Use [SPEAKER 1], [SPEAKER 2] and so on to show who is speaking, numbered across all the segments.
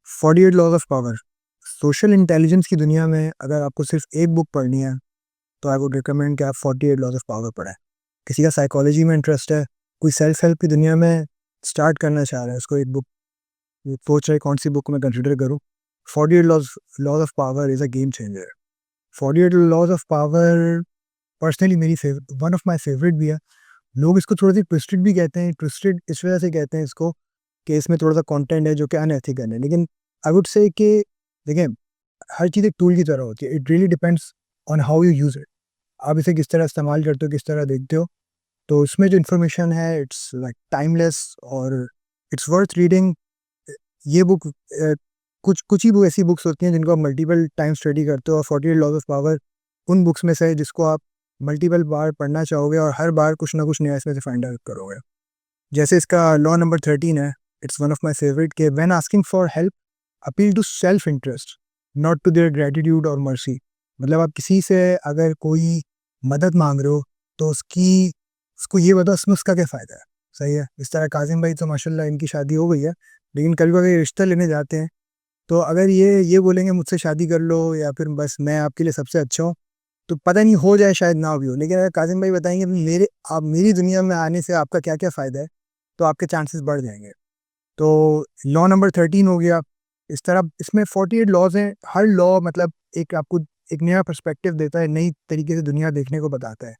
[SPEAKER 1] 48 laws of power. Social intelligence की दुनिया में अगर आपको सिर्फ एक बुक पढ़नी है तो आई वुड रिकमेंड कि आप 48 लॉज ऑफ पावर पढ़ें। किसी का साइकोलॉजी में इंटरेस्ट है, कोई सेल्फ हेल्प की दुनिया में स्टार्ट करना चाह रहा है, उसको एक बुक सोच रहे कौन सी बुक मैं कंसिडर करूँ। 48 laws of power is a game changer. 48 laws of power personally मेरी वन ऑफ माई फेवरेट भी है। लोग इसको थोड़ा सी ट्विस्टेड भी कहते हैं, ट्विस्टेड इस वजह से कहते हैं इसको कि इसमें थोड़ा सा कंटेंट है जो कि अनएथिकल है, लेकिन आई वुड से कि देखिए, हर चीज़ एक टूल की तरह होती है। It really depends on how you use it. आप इसे किस तरह इस्तेमाल करते हो, किस तरह देखते हो। तो इसमें जो इन्फॉर्मेशन है इट्स लाइक टाइमलेस और इट्स वर्थ रीडिंग। ये बुक कुछ कुछ ही वो ऐसी बुक्स होती हैं जिनको आप मल्टीपल टाइम स्टडी करते हो, और 48 लॉज ऑफ पावर उन बुक्स में से है जिसको आप मल्टीपल बार पढ़ना चाहोगे और हर बार कुछ ना कुछ नया इसमें से फाइंड आउट करोगे। जैसे इसका लॉ नंबर 13 है, it's one of my favourite, के when asking for help appeal to self interest not to their gratitude और मर्सी। मतलब आप किसी से अगर कोई मदद मांग रहे हो तो उसको ये बताओ इसमें उसका क्या फ़ायदा है। सही है। इस तरह काजिम भाई तो माशाल्लाह इनकी शादी हो गई है, लेकिन कभी कभी रिश्ता लेने जाते हैं तो अगर ये बोलेंगे मुझसे शादी कर लो या फिर बस मैं आपके लिए सबसे अच्छा हूँ, तो पता नहीं हो जाए शायद ना भी हो, लेकिन अगर काजिम भाई बताएंगे आप मेरी दुनिया में आने से आपका क्या क्या फ़ायदा है, तो आपके चांसेस बढ़ जाएंगे। तो लॉ नंबर 13 हो गया। इस तरह इसमें 48 लॉज हैं। हर लॉ मतलब एक आपको एक नया पर्सपेक्टिव देता है, नई तरीके से दुनिया देखने को बताता है।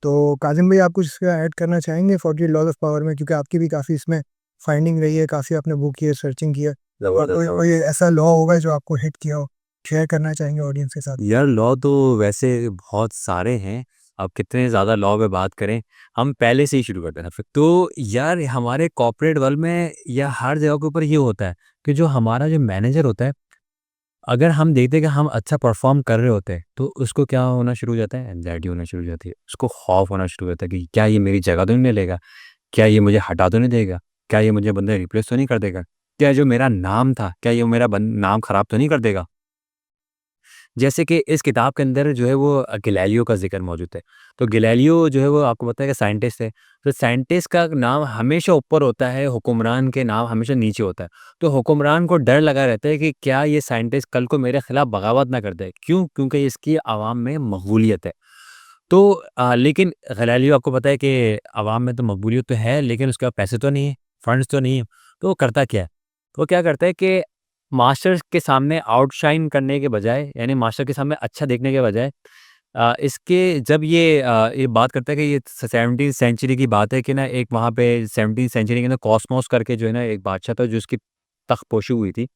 [SPEAKER 1] तो काजिम भाई आप कुछ इसका ऐड करना चाहेंगे 48 लॉज ऑफ पावर में, क्योंकि आपकी भी काफ़ी इसमें फाइंडिंग रही है, काफ़ी आपने बुक की है, सर्चिंग की है, और कोई ऐसा लॉ होगा जो आपको हिट किया हो, शेयर करना चाहेंगे ऑडियंस के साथ।
[SPEAKER 2] यार लॉ तो वैसे बहुत सारे हैं। अब कितने ज़्यादा लॉ पे बात करें, हम पहले से ही शुरू करते हैं फिर तो। यार हमारे कॉर्पोरेट वर्ल्ड में या हर जगह के ऊपर ये होता है कि जो हमारा जो मैनेजर होता है, अगर हम देखते हैं कि हम अच्छा परफॉर्म कर रहे होते हैं तो उसको क्या होना शुरू हो जाता है, एंजाइटी होना शुरू हो जाती है, उसको खौफ होना शुरू हो जाता है कि क्या ये मेरी जगह तो नहीं ले लेगा, क्या ये मुझे हटा तो नहीं देगा, क्या ये मुझे बंदे रिप्लेस तो नहीं कर देगा, क्या जो मेरा नाम था क्या ये मेरा नाम खराब तो नहीं कर देगा। जैसे कि इस किताब के अंदर जो है वो गैलीलियो का ज़िक्र मौजूद है। तो गैलीलियो जो है वो आपको पता है कि साइंटिस्ट है। तो साइंटिस्ट का नाम हमेशा ऊपर होता है, हुक्मरान के नाम हमेशा नीचे होता है। तो हुक्मरान को डर लगा रहता है कि क्या ये साइंटिस्ट कल को मेरे खिलाफ बगावत ना कर दे। क्यों? क्योंकि इसकी आवाम में मकबूलियत है। तो लेकिन गैलीलियो आपको पता है कि आवाम में तो मकबूलियत तो है, लेकिन उसके पास पैसे तो नहीं है, फंड्स तो नहीं है। तो वो करता क्या है? वो क्या करता है कि मास्टर के सामने आउटशाइन करने के बजाय, यानी मास्टर के सामने अच्छा देखने के बजाय, इसके जब ये बात करता है कि ये 17वीं सेंचुरी की बात है कि ना, एक वहाँ पे 17वीं सेंचुरी के अंदर कॉस्मोस करके जो है ना एक बादशाह था, जो उसकी तख्तपोशी हुई थी।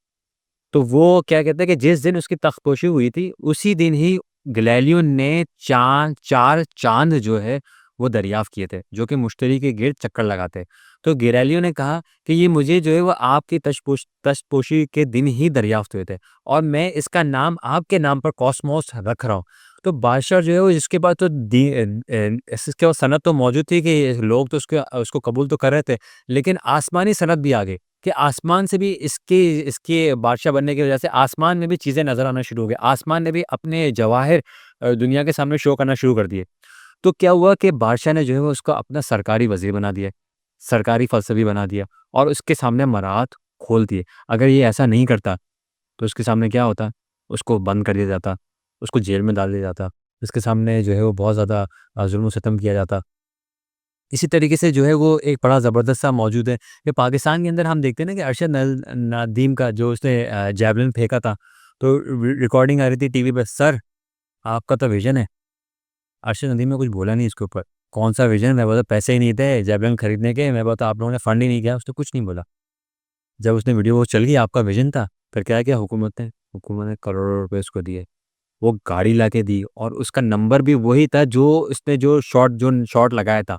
[SPEAKER 2] तो वो क्या कहते हैं कि जिस दिन उसकी तख्तपोशी हुई थी, उसी दिन ही गैलीलियो ने 4 चाँद जो है वो दरियाफ़्त किए थे, जो कि मुश्तरी के गिर्द चक्कर लगाते। तो गैलीलियो ने कहा कि ये मुझे जो है वो आपकी तश्तपोशी के दिन ही दरियाफ़्त हुए थे, और मैं इसका नाम आपके नाम पर कॉस्मोस रख रहा हूँ। तो बादशाह जो है वो इसके बाद तो इसके बाद सनद तो मौजूद थी कि लोग तो उसको कबूल तो कर रहे थे, लेकिन आसमानी सनद भी आ गई कि आसमान से भी इसके इसके बादशाह बनने की वजह से आसमान में भी चीज़ें नज़र आना शुरू हो गई। आसमान ने भी अपने जवाहिर दुनिया के सामने शो करना शुरू कर दिए। तो क्या हुआ कि बादशाह ने जो है वो उसको अपना सरकारी वज़ीर बना दिया, सरकारी फ़लसफ़ी बना दिया, और उसके सामने मराहत खोल दिए। अगर ये ऐसा नहीं करता तो उसके सामने क्या होता? उसको बंद कर दिया जाता, उसको जेल में डाल दिया जाता, उसके सामने जो है वो बहुत ज़्यादा ज़ुल्म-ओ-सितम किया जाता। इसी तरीके से जो है वो एक बड़ा ज़बरदस्त सा मौजूद है कि पाकिस्तान के अंदर हम देखते हैं ना कि अरशद नदीम का जो उसने जैवलिन फेंका था, तो रिकॉर्डिंग आ रही थी टीवी पे, सर आपका तो विज़न है। अरशद नदीम ने कुछ बोला नहीं इसके ऊपर। कौन-सा विज़न? मैं बोला पैसे ही नहीं थे जैवलिन खरीदने के, मैं बोला आप लोगों ने फंड ही नहीं किया, उसने कुछ नहीं बोला। जब उसने वीडियो वो चल गई, आपका विज़न था, फिर क्या किया हुकूमत ने करोड़ों रुपए उसको दिए। वो गाड़ी लाके दी, और उसका नंबर भी वही था जो उसने जो शॉट लगाया था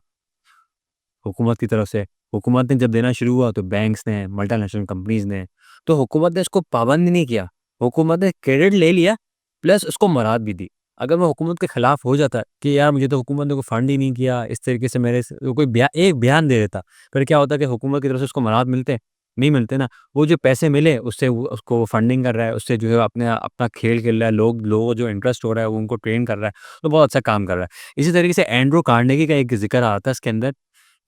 [SPEAKER 2] हुकूमत की तरफ से। हुकूमत ने जब देना शुरू हुआ तो बैंक्स ने, मल्टीनेशनल कंपनीज़ ने, तो हुकूमत ने इसको पाबंद नहीं किया। हुकूमत ने क्रेडिट ले लिया, प्लस उसको मराद भी दी। अगर वो हुकूमत के खिलाफ हो जाता कि यार मुझे तो हुकूमत ने कोई फंड ही नहीं किया, इस तरीके से मेरे से कोई एक बयान दे देता, फिर क्या होता कि हुकूमत की तरफ से उसको मराद मिलते? नहीं मिलते ना। वो जो पैसे मिले उससे वो उसको फंडिंग कर रहा है, उससे जो है अपने अपना खेल खेल रहा है, लोगों को जो इंटरेस्ट हो रहा है वो उनको ट्रेन कर रहा है, तो बहुत अच्छा काम कर रहा है। इसी तरीके से एंड्रू कार्नेगी का एक ज़िक्र आता है इसके अंदर,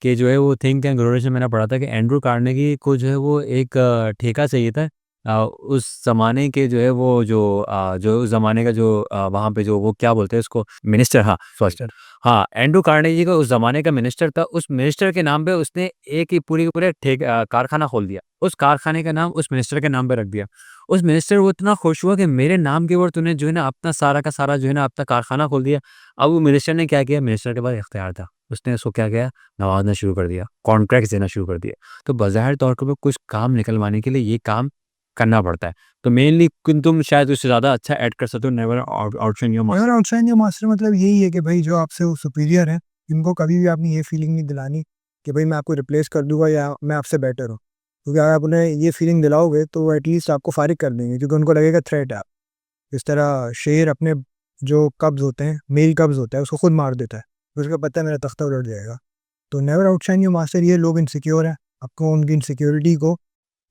[SPEAKER 2] कि जो है वो थिंक टैंक ग्लोरियस में मैंने पढ़ा था कि एंड्रू कार्नेगी को जो है वो एक ठेका चाहिए था उस ज़माने के जो है वो जो उस ज़माने का जो वहाँ पे जो वो क्या बोलते हैं उसको मिनिस्टर, हाँ, सॉरी।
[SPEAKER 1] मिस्टर
[SPEAKER 2] हाँ, एंड्रू कार्नेगी का उस ज़माने का मिनिस्टर था, उस मिनिस्टर के नाम पे उसने एक ही पूरे के पूरे कारखाना खोल दिया। उस कारखाने का नाम उस मिनिस्टर के नाम पे रख दिया। उस मिनिस्टर वो इतना खुश हुआ कि मेरे नाम के ऊपर तूने जो है ना अपना सारा का सारा जो है ना अपना कारखाना खोल दिया। अब वो मिनिस्टर ने क्या किया, मिनिस्टर के पास इख्तियार था। उसने उसको क्या किया, नवाज़ना शुरू कर दिया, कॉन्ट्रैक्ट्स देना शुरू कर दिया। तो बज़ाहिर तौर पे कुछ काम निकलवाने के लिए ये काम करना पड़ता है। तो मेनली किन तुम शायद उससे ज़्यादा अच्छा ऐड कर सकते हो, never outshine your master.
[SPEAKER 1] Never outshine your master मतलब यही है कि भाई जो आपसे वो सुपीरियर है, इनको कभी भी आपने ये फीलिंग नहीं दिलानी कि भाई मैं आपको रिप्लेस कर दूंगा या मैं आपसे बेटर हूँ, क्योंकि अगर आप उन्हें ये फीलिंग दिलाओगे तो वो एटलीस्ट आपको फारिग कर देंगे, क्योंकि उनको लगेगा थ्रेट है आप। इस तरह शेर अपने जो कब्ज होते हैं, मेल कब्ज होता है, उसको खुद मार देता है, उसको पता है मेरा तख्ता उलट जाएगा। तो नेवर आउटशाइन योर मास्टर, ये लोग इनसिक्योर हैं, आपको उनकी इनसिक्योरिटी को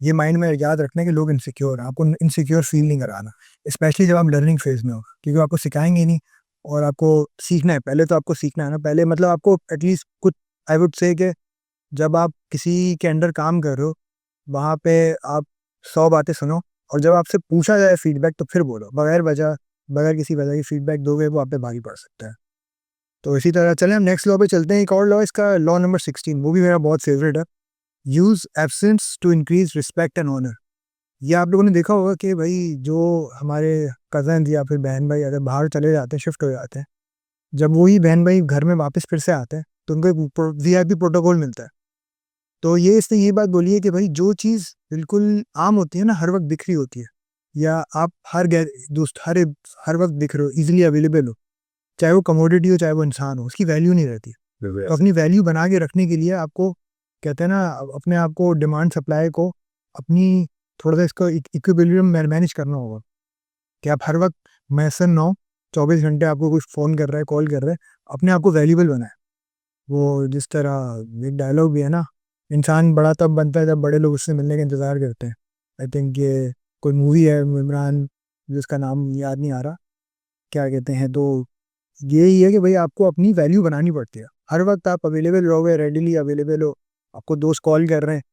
[SPEAKER 1] ये माइंड में याद रखना है कि लोग इनसिक्योर हैं, आपको इनसिक्योर फील नहीं कराना, स्पेशली जब आप लर्निंग फेज में हो, क्योंकि आपको सिखाएंगे ही नहीं और आपको सीखना है। पहले तो आपको सीखना है ना, पहले मतलब आपको एटलीस्ट कुछ, आई वुड से कि जब आप किसी के अंडर काम कर रहे हो, वहाँ पे आप 100 बातें सुनो, और जब आपसे पूछा जाए फीडबैक तो फिर बोलो, बगैर वजह, बगैर किसी वजह की फीडबैक दोगे वो आप पे भारी पड़ सकता है। तो इसी तरह चलें हम नेक्स्ट लॉ पे चलते हैं। एक और लॉ, इसका लॉ नंबर 16, वो भी मेरा बहुत फेवरेट है। Use absence to increase respect and honour. ये आप लोगों ने देखा होगा कि भाई जो हमारे कज़न या फिर बहन भाई अगर बाहर चले जाते हैं, शिफ्ट हो जाते हैं, जब वही बहन भाई घर में वापस फिर से आते हैं तो उनको एक वीआईपी प्रोटोकॉल मिलता है। तो ये इसने ये बात बोली है कि भाई जो चीज़ बिल्कुल आम होती है ना, हर वक्त दिख रही होती है, या आप दोस्त हर वक्त दिख रहे हो, इजीली अवेलेबल हो, चाहे वो कमोडिटी हो चाहे वो इंसान हो, उसकी वैल्यू नहीं रहती। तो अपनी वैल्यू बना के रखने के लिए आपको, कहते हैं ना, अपने आप को, डिमांड सप्लाई को अपनी थोड़ा सा इसको इक्विलिब्रियम मैनेज करना होगा, कि आप हर वक्त मैसर ना हो, 24 घंटे आपको कुछ फ़ोन कर रहा है, कॉल कर रहा है, अपने आप को वैल्यूबल बनाए। वो जिस तरह एक डायलॉग भी है ना, इंसान बड़ा तब बनता है जब बड़े लोग उससे मिलने का इंतज़ार करते हैं। आई थिंक ये कोई मूवी है इमरान, जिसका नाम याद नहीं आ रहा, क्या कहते हैं, तो यही है कि भाई आपको अपनी वैल्यू बनानी पड़ती है। हर वक्त आप अवेलेबल रहोगे, रेडिली अवेलेबल हो, आपको दोस्त कॉल कर रहे हैं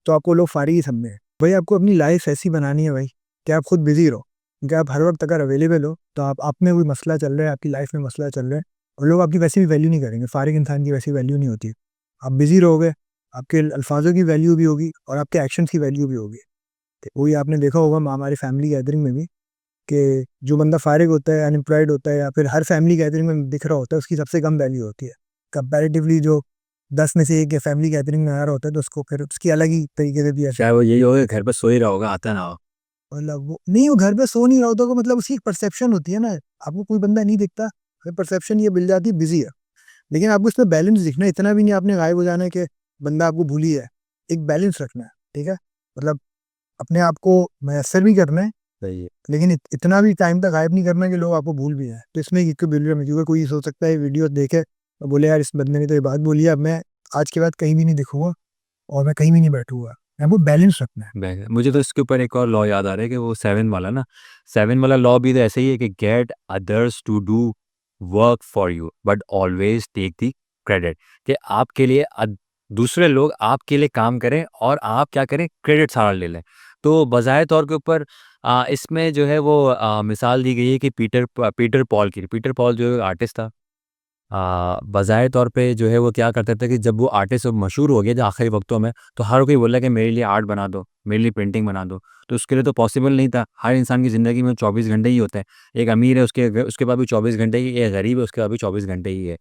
[SPEAKER 1] तो आपको लोग फारिग ही समझे। भाई आपको अपनी लाइफ ऐसी बनानी है भाई कि आप खुद बिजी रहो, क्योंकि आप हर वक्त अगर अवेलेबल हो तो आप में कोई मसला चल रहा है, आपकी लाइफ में मसला चल रहा है, और लोग आपकी वैसे भी वैल्यू नहीं करेंगे। फारिग इंसान की वैसी वैल्यू नहीं होती है। आप बिजी रहोगे, आपके अल्फाजों की वैल्यू भी होगी और आपके एक्शंस की वैल्यू भी होगी। तो वही आपने देखा होगा हमारी फैमिली गैदरिंग में भी, कि जो बंदा फारिग होता है, अनएम्प्लॉयड होता है, या फिर हर फैमिली गैदरिंग में दिख रहा होता है, उसकी सबसे कम वैल्यू होती है कंपैरेटिवली। जो 10 में से एक फैमिली गैदरिंग में आ रहा होता है तो उसको फिर उसकी अलग ही तरीके से भी ऐसे,
[SPEAKER 2] शायद वो यही होगा, घर पे सो ही रहा होगा, आता ना हो।
[SPEAKER 1] मतलब वो नहीं, वो घर पे सो नहीं रहा होता, को मतलब उसकी परसेप्शन होती है ना, आपको कोई बंदा नहीं दिखता, परसेप्शन ये मिल जाती है बिजी है। लेकिन आपको इसमें बैलेंस दिखना है, इतना भी नहीं आपने गायब हो जाना है कि बंदा आपको भूल ही है। एक बैलेंस रखना है, ठीक है, मतलब अपने आप को मैसर भी करना है,
[SPEAKER 2] सही है।
[SPEAKER 1] लेकिन इतना भी टाइम तक गायब नहीं करना कि लोग आपको भूल भी जाए। तो इसमें एक इक्विलिब्रियम है, क्योंकि कोई सोच सकता है वीडियो देखे और बोले यार इस बंदे ने तो ये बात बोली है, अब मैं आज के बाद कहीं भी नहीं दिखूंगा और मैं कहीं भी नहीं बैठूंगा। आपको बैलेंस रखना है।
[SPEAKER 2] मुझे तो इसके ऊपर एक और लॉ याद आ रहा है कि वो 7 वाला ना, 7 वाला लॉ भी तो ऐसे ही है कि get others to do work for you but always take the credit. कि आपके लिए दूसरे लोग आपके लिए काम करें और आप क्या करें, क्रेडिट सारा ले लें। तो बज़ाहिर तौर के ऊपर इसमें जो है वो मिसाल दी गई है कि पीटर पॉल की। पीटर पॉल जो आर्टिस्ट था, बज़ाहिर तौर पे जो है वो क्या करते थे कि जब वो आर्टिस्ट मशहूर हो गया जो आखिरी वक्तों में, तो हर कोई बोला कि मेरे लिए आर्ट बना दो, मेरे लिए पेंटिंग बना दो। तो उसके लिए तो पॉसिबल नहीं था, हर इंसान की ज़िंदगी में 24 घंटे ही होते हैं। एक अमीर है उसके बाद भी 24 घंटे ही, एक गरीब है उसके बाद भी 24 घंटे ही है।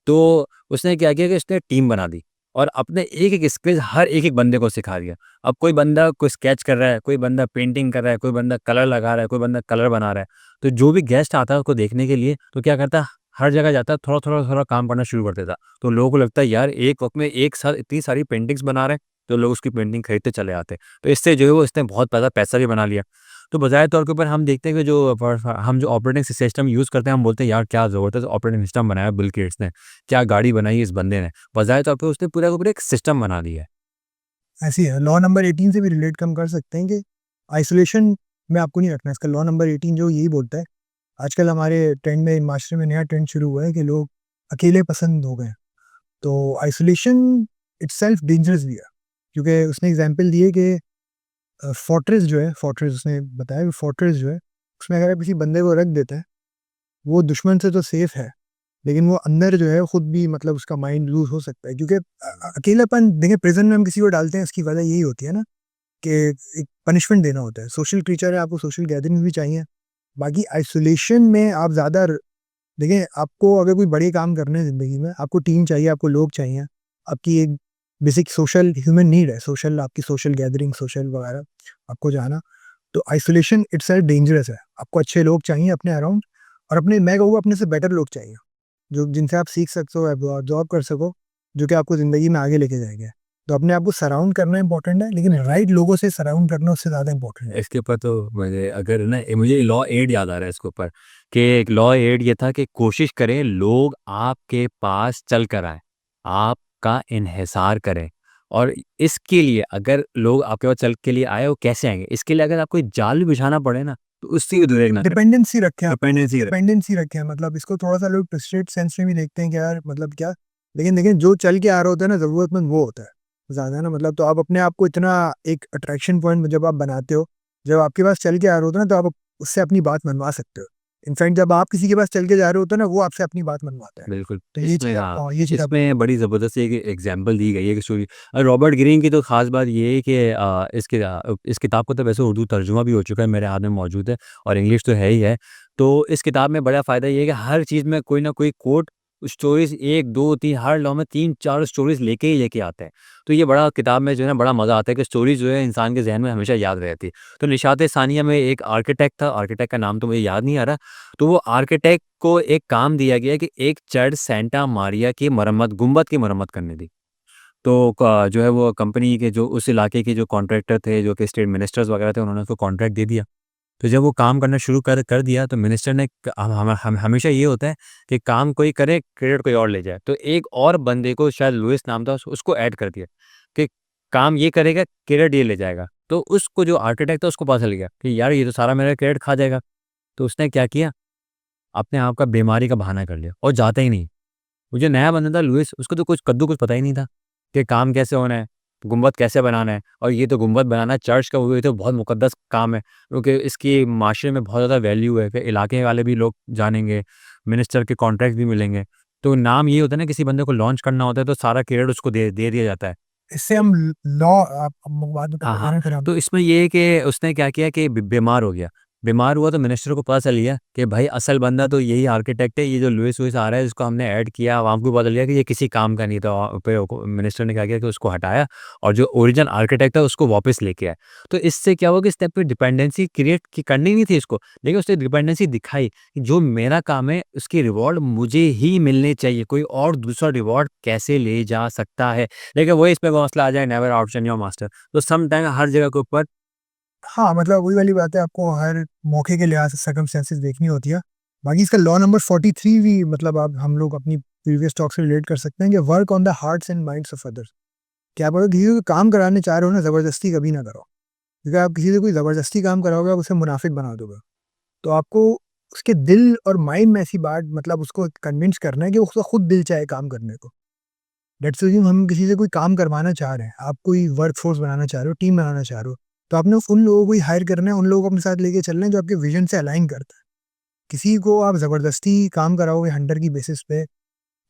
[SPEAKER 2] तो उसने क्या किया कि उसने टीम बना दी और अपने एक-एक स्किल हर एक-एक बंदे को सिखा दिया। अब कोई बंदा कोई स्केच कर रहा है, कोई बंदा पेंटिंग कर रहा है, कोई बंदा कलर लगा रहा है, कोई बंदा कलर बना रहा है। तो जो भी गेस्ट आता है उसको देखने के लिए, तो क्या करता है, हर जगह जाता है, थोड़ा-थोड़ा काम करना शुरू कर देता। तो लोगों को लगता है यार एक वक़्त में एक साथ इतनी सारी पेंटिंग्स बना रहे हैं, तो लोग उसकी पेंटिंग खरीदते चले आते हैं। तो इससे जो है वो इसने बहुत ज़्यादा पैसा भी बना लिया। तो बजाय तौर के ऊपर हम देखते हैं कि हम जो ऑपरेटिंग सिस्टम यूज़ करते हैं, हम बोलते हैं यार क्या ज़बरदस्त ऑपरेटिंग सिस्टम बनाया बिल गेट्स ने, क्या गाड़ी बनाई इस बंदे ने। बजाय तौर पे उसने पूरा का पूरा एक सिस्टम बना दिया है।
[SPEAKER 1] ऐसी है, लॉ नंबर 18 से भी रिलेट कम कर सकते हैं कि आइसोलेशन में आपको नहीं रखना। इसका लॉ नंबर 18 जो यही बोलता है, आजकल हमारे ट्रेंड में, माशरे में नया ट्रेंड शुरू हुआ है कि लोग अकेले पसंद हो गए हैं। तो आइसोलेशन इटसेल्फ डेंजरस भी है, क्योंकि उसने एग्जांपल दिए कि फोर्ट्रेस जो है, फोर्ट्रेस उसने बताया कि फोर्ट्रेस जो है, उसमें अगर आप किसी बंदे को रख देते हैं, वो दुश्मन से तो सेफ है, लेकिन वो अंदर जो है खुद भी मतलब उसका माइंड लूज हो सकता है, क्योंकि अकेलापन देखिए प्रिजन में हम किसी को डालते हैं, इसकी वजह यही होती है ना कि एक पनिशमेंट देना होता है। सोशल क्रीचर है, आपको सोशल गैदरिंग भी चाहिए। बाकी आइसोलेशन में आप ज़्यादा देखिए, आपको अगर कोई बड़े काम करने हैं ज़िंदगी में, आपको टीम चाहिए, आपको लोग चाहिए, आपकी एक बेसिक सोशल ह्यूमन नीड है, सोशल आपकी सोशल गैदरिंग, सोशल वगैरह आपको जाना। तो आइसोलेशन इट्सेल्फ डेंजरस है। आपको अच्छे लोग चाहिए अपने अराउंड, और अपने मैं कहूँगा अपने से बेटर लोग चाहिए, जो जिनसे आप सीख सकते हो, एब्जॉर्ब कर सको, जो कि आपको ज़िंदगी में आगे लेके जाएँगे। तो अपने आप को सराउंड करना इम्पोर्टेंट है, लेकिन राइट लोगों से सराउंड करना उससे ज़्यादा इम्पोर्टेंट है।
[SPEAKER 2] इसके ऊपर तो मुझे अगर ना मुझे लॉ एड याद आ रहा है इसके ऊपर, कि एक लॉ एड ये था कि कोशिश करें लोग आपके पास चल कर आए, आपका इन्हिसार करें। और इसके लिए अगर लोग आपके पास चल के लिए आए, वो कैसे आएंगे? इसके लिए अगर आपको जाल भी बिछाना पड़े ना, तो उससे भी दूर ना करें।
[SPEAKER 1] डिपेंडेंसी रखें आप,
[SPEAKER 2] डिपेंडेंसी
[SPEAKER 1] डिपेंडेंसी रखें, मतलब इसको थोड़ा-सा लोग ट्विस्टेड सेंस में भी देखते हैं कि यार मतलब क्या? लेकिन देखिए, जो चल के आ रहा होता है ना, ज़रूरतमंद वो होता है ज़्यादा ना, मतलब तो आप अपने आप को इतना एक अट्रैक्शन पॉइंट जब आप बनाते हो, जब आपके पास चल के आ रहा होता है ना, तो आप उससे अपनी बात मनवा सकते हो। इनफैक्ट जब आप किसी के पास चल के जा रहे होते हो ना, वो आपसे अपनी बात मनवाता है।
[SPEAKER 2] बिल्कुल,
[SPEAKER 1] तो ये
[SPEAKER 2] इसमें
[SPEAKER 1] चीज़
[SPEAKER 2] हाँ,
[SPEAKER 1] ये चीज़ आप
[SPEAKER 2] इसमें बड़ी ज़बरदस्त एक एग्ज़ाम्पल दी गई है कि स्टोरी रॉबर्ट ग्रीन की तो ख़ास बात ये है कि इस किताब को तो वैसे उर्दू तर्जुमा भी हो चुका है, मेरे हाथ में मौजूद है, और इंग्लिश तो है ही है। तो इस किताब में बड़ा फ़ायदा ये है कि हर चीज़ में कोई ना कोई कोट, स्टोरीज़ 1, 2, 3 हर लॉ में 3-4 स्टोरीज़ लेके आते हैं। तो ये बड़ा किताब में जो है ना बड़ा मज़ा आता है कि स्टोरीज़ जो है इंसान के ज़हन में हमेशा याद रहती है। तो निशात सानिया में एक आर्किटेक्ट था, आर्किटेक्ट का नाम तो मुझे याद नहीं आ रहा। तो वो आर्किटेक्ट को एक काम दिया गया कि एक चर्च सेंटा मारिया की मरम्मत, गुंबद की मरम्मत करने दी। तो जो है वो कंपनी के जो उस इलाके के जो कॉन्ट्रैक्टर थे, जो कि स्टेट मिनिस्टर्स वगैरह थे, उन्होंने उसको कॉन्ट्रैक्ट दे दिया। तो जब वो काम करना शुरू कर दिया, तो मिनिस्टर ने हमेशा ये होता है कि काम कोई करे, क्रेडिट कोई और ले जाए। तो एक और बंदे को, शायद लुइस नाम था, उसको ऐड कर दिया कि काम ये करेगा, क्रेडिट ये ले जाएगा। तो उसको जो आर्किटेक्ट था उसको पता चल गया कि यार ये तो सारा मेरा क्रेडिट खा जाएगा। तो उसने क्या किया, अपने आप का बीमारी का बहाना कर लिया और जाता ही नहीं। वो जो नया बंदा था लुइस, उसको तो कुछ कद्दू कुछ पता ही नहीं था कि काम कैसे होना है, गुंबद कैसे बनाना है, और ये तो गुंबद बनाना चर्च का, वो ये तो बहुत मुकद्दस काम है, क्योंकि इसकी माशरे में बहुत ज़्यादा वैल्यू है, फिर इलाके वाले भी लोग जानेंगे, मिनिस्टर के कॉन्ट्रैक्ट भी मिलेंगे। तो नाम ये होता है ना, किसी बंदे को लॉन्च करना होता है तो सारा क्रेडिट उसको दे दिया जाता है।
[SPEAKER 1] इससे हम लॉ आप बाद में
[SPEAKER 2] हाँ, हाँ।
[SPEAKER 1] बताना फिर हम।
[SPEAKER 2] तो इसमें ये है कि उसने क्या किया कि बीमार हो गया। बीमार हुआ तो मिनिस्टर को पता चल गया कि भाई असल बंदा तो यही आर्किटेक्ट है, ये जो लुइस आ रहा है इसको हमने ऐड किया। अब आपको पता चल गया कि ये किसी काम का नहीं था। मिनिस्टर ने क्या किया कि उसको हटाया और जो ओरिजिनल आर्किटेक्ट है उसको वापस लेके आए। तो इससे क्या हुआ कि स्टेप पे डिपेंडेंसी क्रिएट की करनी नहीं थी इसको, लेकिन उसने डिपेंडेंसी दिखाई कि जो मेरा काम है उसकी रिवॉर्ड मुझे ही मिलने चाहिए, कोई और दूसरा रिवॉर्ड कैसे ले जा सकता है। लेकिन वही इसमें मसला आ जाए, नेवर आउटशन योर मास्टर। तो सम टाइम हर जगह के ऊपर
[SPEAKER 1] हाँ, मतलब वही वाली बात है, आपको हर मौके के लिहाज से सर्कमस्टेंसेस देखनी होती है। बाकी इसका लॉ नंबर 43 भी मतलब आप हम लोग अपनी प्रीवियस टॉक से रिलेट कर सकते हैं कि work on the hearts and minds of others. कि आप अगर किसी को काम कराने चाह रहे हो ना, ज़बरदस्ती कभी ना करो। क्योंकि आप किसी से कोई ज़बरदस्ती काम कराओगे, आप उसे मुनाफिक बना दोगे। तो आपको उसके दिल और माइंड में ऐसी बात मतलब उसको कन्विंस करना है कि उसका खुद दिल चाहे काम करने को। लेट्स अज्यूम हम किसी से कोई काम करवाना चाह रहे हैं, आप कोई वर्कफ़ोर्स बनाना चाह रहे हो, टीम बनाना चाह रहे हो, तो आपने उन लोगों को ही हायर करना है, उन लोगों को अपने साथ लेके चलना है जो आपके विज़न से अलाइन करता है। किसी को आप ज़बरदस्ती काम कराओगे हंटर की बेसिस पे,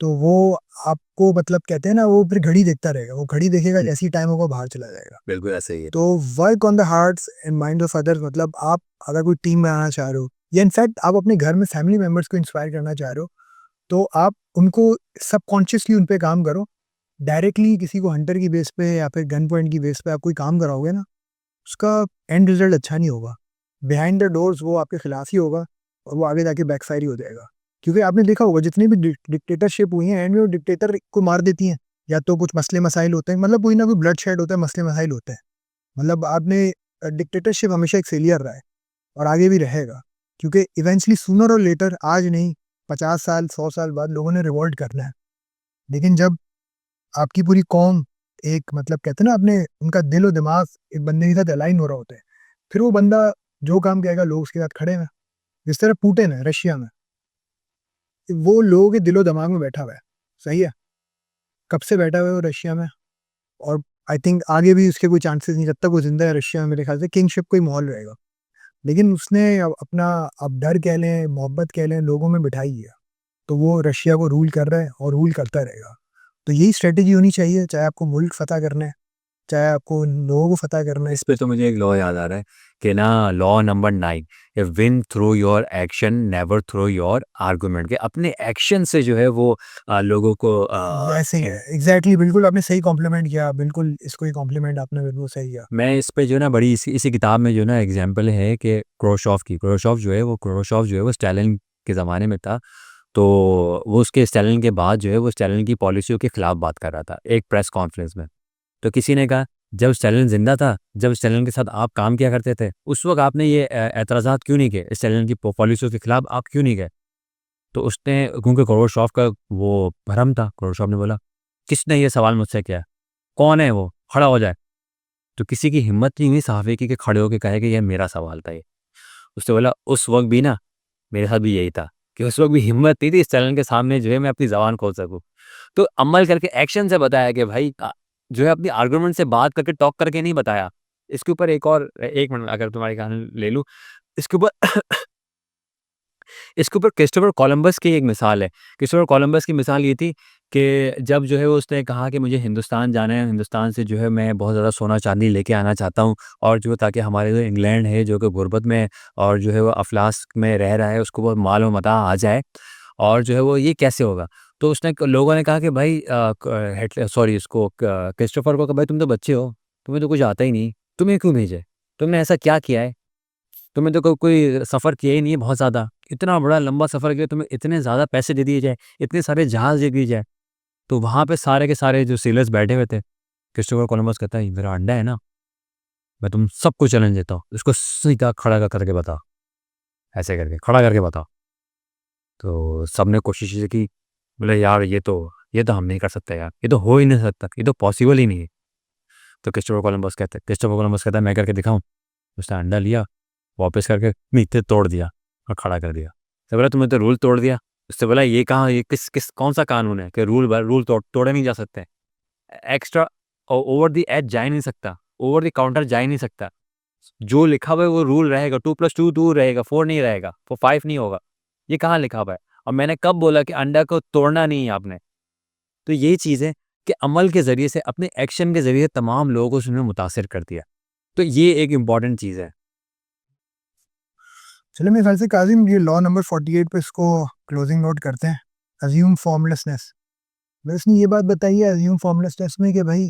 [SPEAKER 1] तो वो आपको मतलब कहते हैं ना, वो फिर घड़ी देखता रहेगा, वो घड़ी देखेगा जैसे ही टाइम होगा बाहर चला जाएगा।
[SPEAKER 2] बिल्कुल ऐसा ही है।
[SPEAKER 1] तो work on the hearts and mind of others, मतलब आप अगर कोई टीम बनाना चाह रहे हो, या इनफैक्ट आप अपने घर में फैमिली मेंबर्स को इंस्पायर करना चाह रहे हो, तो आप उनको सबकॉन्शियसली उन पे काम करो। डायरेक्टली किसी को हंटर की बेस पे या फिर गन पॉइंट की बेस पे आप कोई काम कराओगे ना, उसका एंड रिजल्ट अच्छा नहीं होगा। बिहाइंड द डोर्स वो आपके खिलाफ ही होगा, और वो आगे जाके बैकफायर ही हो जाएगा। क्योंकि आपने देखा होगा जितनी भी डिक्टेटरशिप हुई है, एंड में वो डिक्टेटर को मार देती हैं, या तो कुछ मसले मसाइल होते हैं, मतलब कोई ना कोई ब्लड शेड होता है, मसले मसाइल होते हैं। मतलब आपने डिक्टेटरशिप हमेशा एक फेलियर रहा है, और आगे भी रहेगा। क्योंकि इवेंचुअली सूनर और लेटर, आज नहीं 50 साल 100 साल बाद लोगों ने रिवॉल्ट करना है। लेकिन जब आपकी पूरी कौम एक मतलब कहते हैं ना, अपने उनका दिल और दिमाग एक बंदे के साथ अलाइन हो रहा होता है, फिर वो बंदा जो काम कहेगा लोग उसके साथ खड़े हैं। जिस तरह पुतिन है रशिया में, वो लोगों के दिलो दिमाग में बैठा हुआ है। सही है, कब से बैठा हुआ है वो रशिया में, और आई थिंक आगे भी उसके कोई चांसेस नहीं, जब तक वो जिंदा है रशिया में मेरे ख्याल से किंगशिप का ही माहौल रहेगा। लेकिन उसने अपना, आप डर कह लें, मोहब्बत कह लें, लोगों में बिठाई है, तो वो रशिया को रूल कर रहा है और रूल करता रहेगा। तो यही स्ट्रेटेजी होनी चाहिए, चाहे आपको मुल्क फतह करना है, चाहे आपको लोगों को फतह करना है।
[SPEAKER 2] इस पे तो मुझे एक लॉ याद आ रहा है कि ना, law number 9, win through your action never through your argument, के अपने एक्शन से जो है वो लोगों को
[SPEAKER 1] वैसे ही है, एग्जैक्टली, बिल्कुल आपने सही कॉम्प्लीमेंट किया, बिल्कुल इसको ही कॉम्प्लीमेंट आपने बिल्कुल सही किया।
[SPEAKER 2] मैं इस पे जो ना बड़ी इसी किताब में जो ना एग्जांपल है कि क्रोशॉफ जो है वो स्टालिन के ज़माने में था। तो वो उसके स्टालिन के बाद जो है वो स्टालिन की पॉलिसियों के खिलाफ बात कर रहा था एक प्रेस कॉन्फ्रेंस में। तो किसी ने कहा, जब स्टालिन ज़िंदा था, जब स्टालिन के साथ आप काम किया करते थे, उस वक़्त आपने ये एतराज़ात क्यों नहीं किए? स्टालिन की पॉलिसियों के खिलाफ आप क्यों नहीं गए? तो उसने, क्योंकि क्रोशॉफ का वो भरम था, क्रोशॉफ ने बोला, किसने ये सवाल मुझसे किया? कौन है वो? खड़ा हो जाए। तो किसी की हिम्मत नहीं हुई सहाफ़ी की कि खड़े होके कहे कि ये मेरा सवाल था ये। उसने बोला, उस वक़्त भी ना मेरे साथ भी यही था कि उस वक़्त भी हिम्मत नहीं थी इस चैनल के सामने जो है मैं अपनी ज़बान खोल सकूँ। तो अमल करके, एक्शन से बताया कि भाई जो है अपनी आर्गुमेंट से बात करके, टॉक करके नहीं बताया। इसके ऊपर एक और 1 मिनट अगर तुम्हारी कहानी ले लूँ, इसके ऊपर इसके ऊपर क्रिस्टोफर कोलंबस की एक मिसाल है। क्रिस्टोफर कोलंबस की मिसाल ये थी कि जब जो है वो उसने कहा कि मुझे हिंदुस्तान जाना है, हिंदुस्तान से जो है मैं बहुत ज़्यादा सोना-चांदी लेके आना चाहता हूँ, और जो ताकि हमारे जो इंग्लैंड है जो कि गुर्बत में है और जो है वो अफ़लास में रह रहा है, उसको बहुत माल और मता आ जाए, और जो है वो ये कैसे होगा? तो उसने, लोगों ने कहा कि भाई हिटलर, सॉरी, इसको क्रिस्टोफर को, कि भाई तुम तो बच्चे हो, तुम्हें तो कुछ आता ही नहीं, तुम्हें क्यों भेजे? तुमने ऐसा क्या किया है? तुम्हें तो कोई सफ़र किया ही नहीं है बहुत ज़्यादा। इतना बड़ा लंबा सफ़र किया, तुम्हें इतने ज़्यादा पैसे दे दिए जाए, इतने सारे जहाज़ दे दिए जाए। तो वहाँ पे सारे के सारे जो सेलर्स बैठे हुए थे, क्रिस्टोफर कोलंबस कहता है, "ये मेरा अंडा है ना, मैं तुम सबको चैलेंज देता हूँ, इसको सीधा खड़ा करके बताओ, ऐसे करके खड़ा करके बताओ।" तो सबने कोशिश ये की, बोले, "यार ये तो हम नहीं कर सकते यार, ये तो हो ही नहीं सकता, ये तो पॉसिबल ही नहीं है।" तो क्रिस्टोफर कोलंबस कहता है, "मैं करके दिखाऊँ?" उसने अंडा लिया, वापस करके नीचे तोड़ दिया और खड़ा कर दिया। तो बोला, तुमने तो रूल तोड़ दिया। उससे बोला, ये कहाँ, ये किस किस कौन सा कानून है कि रूल तोड़े नहीं जा सकते। एक्स्ट्रा ओवर द एज जा ही नहीं सकता, ओवर द काउंटर जा ही नहीं सकता। जो लिखा हुआ है वो रूल रहेगा, 2+2 2 रहेगा, 4 नहीं रहेगा, 5 नहीं होगा। ये कहाँ लिखा हुआ है? और मैंने कब बोला कि अंडा को तोड़ना नहीं है आपने? तो यही चीज़ है कि अमल के ज़रिए से, अपने एक्शन के ज़रिए तमाम लोगों को उसने मुतासिर कर दिया। तो ये एक इम्पॉर्टेंट चीज़ है।
[SPEAKER 1] चलिए, मेरे ख्याल से काजिम ये लॉ नंबर 48 पे इसको क्लोजिंग नोट करते हैं, अज्यूम फॉर्मलेसनेस। बस नहीं, ये बात बताइए अज्यूम फॉर्मलेसनेस में कि भाई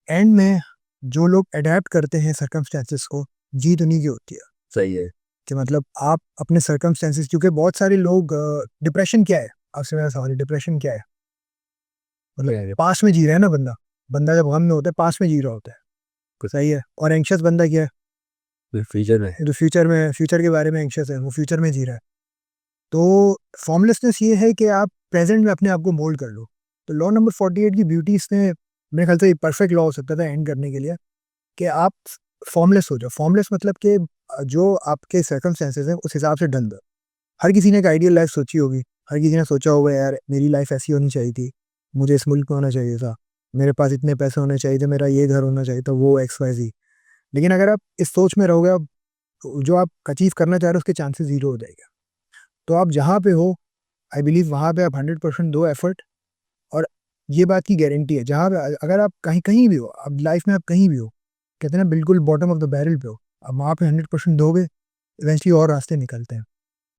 [SPEAKER 1] एंड में जो लोग अडेप्ट करते हैं सर्कमस्टेंसेस को, जीत उन्हीं की होती है।
[SPEAKER 2] सही है।
[SPEAKER 1] कि मतलब आप अपने सर्कमस्टेंसेस, क्योंकि बहुत सारे लोग, डिप्रेशन क्या है, आपसे मेरा सवाल है, डिप्रेशन क्या है? मतलब पास्ट में जी रहा है ना बंदा, बंदा जब गम में होता है पास्ट में जी रहा होता है, सही है। और एंशियस बंदा क्या है?
[SPEAKER 2] फ्यूचर में।
[SPEAKER 1] जो फ्यूचर के बारे में एंशियस है, वो फ्यूचर में जी रहा है। तो फॉर्मलेसनेस ये है कि आप प्रेजेंट में अपने आप को मोल्ड कर लो। तो लॉ नंबर 48 की ब्यूटी इसने, मेरे ख्याल से परफेक्ट लॉ हो सकता था एंड करने के लिए, कि आप फॉर्मलेस हो जाओ। फॉर्मलेस मतलब कि जो आपके सर्कमस्टेंसेस हैं उस हिसाब से ढल दो। हर किसी ने एक आइडियल लाइफ सोची होगी, हर किसी ने सोचा होगा यार मेरी लाइफ ऐसी होनी चाहिए थी, मुझे इस मुल्क में होना चाहिए था, मेरे पास इतने पैसे होने चाहिए थे, मेरा ये घर होना चाहिए था, वो XYZ। लेकिन अगर आप इस सोच में रहोगे, आप जो आप अचीव करना चाह रहे हो उसके चांसेस जीरो हो जाएगा। तो आप जहाँ पे हो, आई बिलीव वहाँ पे आप 100% दो एफर्ट। और ये बात की गारंटी है, जहाँ पे अगर आप कहीं कहीं भी हो, अब लाइफ में आप कहीं भी हो, कहते हैं ना बिल्कुल बॉटम ऑफ द बैरल पे हो, अब वहाँ पे 100% दोगे, इवेंचुअली और रास्ते निकलते हैं,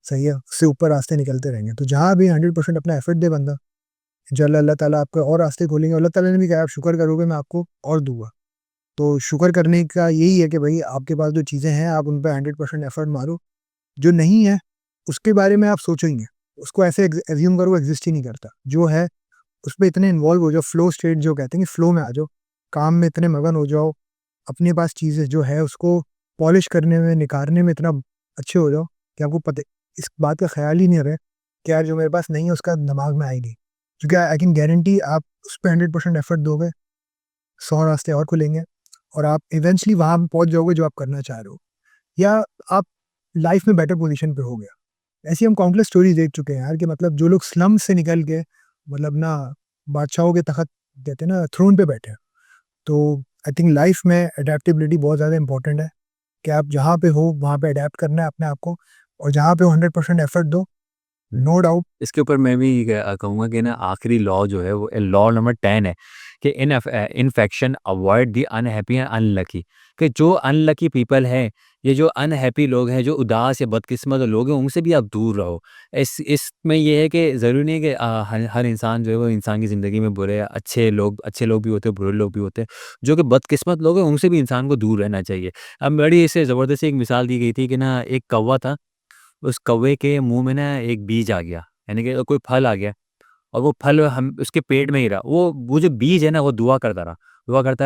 [SPEAKER 1] सही है, उससे ऊपर रास्ते निकलते रहेंगे। तो जहाँ भी 100% अपना एफर्ट दे बंदा, इंशाल्लाह अल्लाह ताला आपको और रास्ते खोलेंगे। अल्लाह ताला ने भी कहा आप शुक्र करोगे मैं आपको और दूंगा। तो शुक्र करने का यही है कि भाई आपके पास जो चीज़ें हैं आप उन पर 100% एफर्ट मारो। जो नहीं है उसके बारे में आप सोचो ही नहीं, उसको ऐसे एज्यूम करो एग्जिस्ट ही नहीं करता। जो है उस पर इतने इन्वॉल्व हो जाओ, फ्लो स्टेट जो कहते हैं कि फ्लो में आ जाओ, काम में इतने मगन हो जाओ, अपने पास चीज़ें जो है उसको पॉलिश करने में, निखारने में इतना अच्छे हो जाओ कि आपको पता, इस बात का ख्याल ही नहीं रहे कि यार जो मेरे पास नहीं है उसका दिमाग में आएगी। क्योंकि आई कैन गारंटी आप उस पर 100% एफर्ट दोगे, 100 रास्ते और खुलेंगे और आप इवेंचुअली वहाँ पहुँच जाओगे जो आप करना चाह रहे हो, या आप लाइफ में बेटर पोजीशन पे हो गया। ऐसी हम काउंटलेस स्टोरी देख चुके हैं यार, कि मतलब जो लोग स्लम से निकल के, मतलब ना, बादशाहों के तखत, कहते हैं ना, थ्रोन पे बैठे हैं, तो आई थिंक लाइफ में अडेप्टेबिलिटी बहुत ज़्यादा इंपॉर्टेंट है कि आप जहाँ पे हो वहाँ पे अडेप्ट करना है अपने आप को, और जहाँ पे हो 100% एफर्ट दो, नो डाउट।
[SPEAKER 2] इसके ऊपर मैं भी कहूँगा कि ना आखिरी लॉ जो है वो लॉ नंबर 10 है कि infection avoid the unhappy and unlucky. कि जो अनलकी पीपल हैं, ये जो अनहैप्पी लोग हैं, जो उदास या बदकिस्मत लोग हैं, उनसे भी आप दूर रहो। इसमें ये है कि ज़रूरी नहीं है कि हर हर इंसान जो है वो इंसान की ज़िंदगी में बुरे या अच्छे लोग भी होते हैं, बुरे लोग भी होते हैं। जो कि बदकिस्मत लोग हैं, उनसे भी इंसान को दूर रहना चाहिए। अब बड़ी इसे ज़बरदस्ती एक मिसाल दी गई थी कि ना एक कौवा था, उस कौवे के मुँह में ना एक बीज आ गया, यानी कि कोई फल आ गया, और वो फल हम उसके पेट में ही रहा। वो जो बीज है ना, वो दुआ करता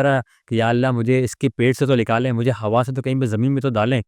[SPEAKER 2] रहा कि या अल्लाह मुझे इसके पेट से तो निकालें, मुझे हवा से तो कहीं पे ज़मीन में तो डालें।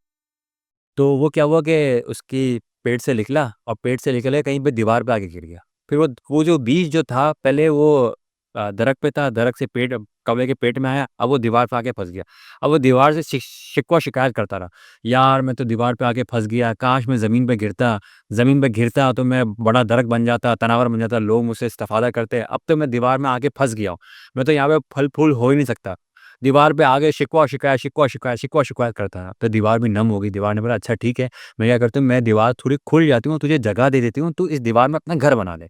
[SPEAKER 2] तो वो क्या हुआ कि उसकी पेट से निकला, और पेट से निकल के कहीं पे दीवार पे आके गिर गया। फिर वो जो बीज जो था पहले वो दरख्त पे था, दरख्त से पेट कौवे के पेट में आया, अब वो दीवार पे आके फँस गया। अब वो दीवार से शिकवा शिकायत करता रहा, यार मैं तो दीवार पे आके फँस गया, काश मैं ज़मीन पे गिरता तो मैं बड़ा दरख्त बन जाता, तनावर बन जाता, लोग मुझसे इस्तेफ़ादा करते। अब तो मैं दीवार में आके फँस गया हूँ, मैं तो यहाँ पे फल-फूल हो ही नहीं सकता। दीवार पे आगे शिकवा-शिकायत करता रहा। तो दीवार भी नम हो गई, दीवार ने बोला अच्छा ठीक है, मैं क्या करता हूँ, मैं दीवार थोड़ी खुल जाती हूँ, तुझे जगह दे देती हूँ, तू इस दीवार में अपना घर बना ले।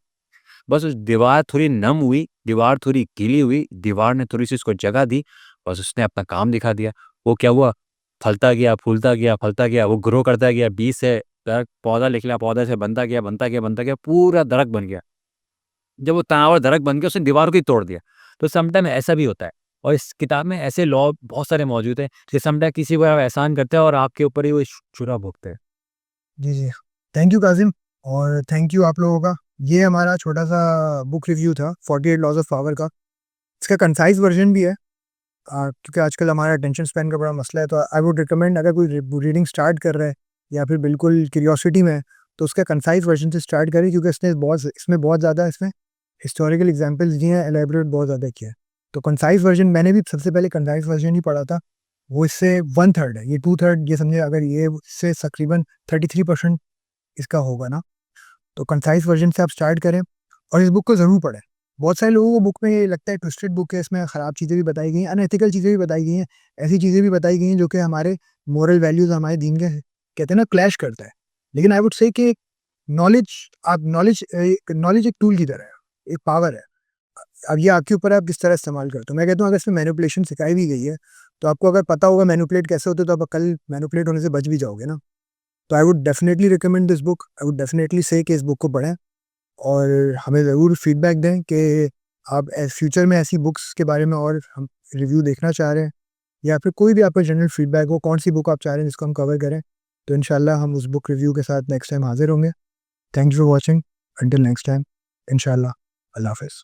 [SPEAKER 2] बस उस दीवार थोड़ी नम हुई, दीवार थोड़ी गीली हुई, दीवार ने थोड़ी-सी उसको जगह दी, बस उसने अपना काम दिखा दिया। वो क्या हुआ, फलता गया, फूलता गया, फलता गया, वो ग्रो करता गया, बीज से दरख्त पौधा निकला, पौधे से बनता गया, पूरा दरख्त बन गया। जब वो तनावर दरख्त बन गया, उसने दीवार को ही तोड़ दिया। तो समटाइम ऐसा भी होता है, और इस किताब में ऐसे लॉ बहुत सारे मौजूद हैं कि समटाइम किसी को आप एहसान करते हैं और आपके ऊपर ही वो चुरा भोगते हैं।
[SPEAKER 1] जी, जी। थैंक यू काज़िम, और थैंक यू आप लोगों का। ये हमारा छोटा-सा बुक रिव्यू था 48 लॉज़ ऑफ पावर का। इसका कंसाइज़ वर्ज़न भी है, क्योंकि आजकल हमारा अटेंशन स्पैन का बड़ा मसला है, तो आई वुड रिकमेंड, अगर कोई रीडिंग स्टार्ट कर रहा है या फिर बिल्कुल क्यूरियोसिटी में है, तो उसका कंसाइज़ वर्ज़न से स्टार्ट करें, क्योंकि इसमें बहुत ज़्यादा इसमें हिस्टोरिकल एग्ज़ाम्पल्स दिए हैं, एलैबोरेट बहुत ज़्यादा किया है। तो कंसाइज़ वर्ज़न मैंने भी सबसे पहले कंसाइज़ वर्ज़न ही पढ़ा था, वो इससे 1/3 है, ये 2/3 ये समझिए, अगर ये इससे तकरीबन 33% इसका होगा ना, तो कंसाइज़ वर्ज़न से आप स्टार्ट करें और इस बुक को ज़रूर पढ़ें। बहुत सारे लोगों को बुक में ये लगता है ट्विस्टेड बुक है, इसमें ख़राब चीज़ें भी बताई गई हैं, अनएथिकल चीज़ें भी बताई गई हैं, ऐसी चीज़ें भी बताई गई हैं जो कि हमारे मोरल वैल्यूज़, हमारे दीन के कहते हैं ना, क्लैश करता है। लेकिन आई वुड से कि नॉलेज नॉलेज एक टूल की तरह है, एक पावर है। अब ये आपके ऊपर है, आप किस तरह इस्तेमाल करते हो। मैं कहता हूँ, अगर इसमें मैनिपुलेशन सिखाई भी गई है, तो आपको अगर पता होगा मैनिपुलेट कैसे होते हैं, तो आप कल मैनिपुलेट होने से बच भी जाओगे ना। तो I would definitely recommend this book, I would definitely से कि इस बुक को पढ़ें, और हमें ज़रूर फीडबैक दें कि आप फ्यूचर में ऐसी बुक्स के बारे में और हम रिव्यू देखना चाह रहे हैं, या फिर कोई भी आपका जनरल फीडबैक हो, कौन सी बुक आप चाह रहे हैं जिसको हम कवर करें, तो इंशाल्लाह हम उस बुक रिव्यू के साथ नेक्स्ट टाइम हाजिर होंगे। Thank you for watching, until next time, इंशाल्लाह, अल्लाह हाफ़िज़।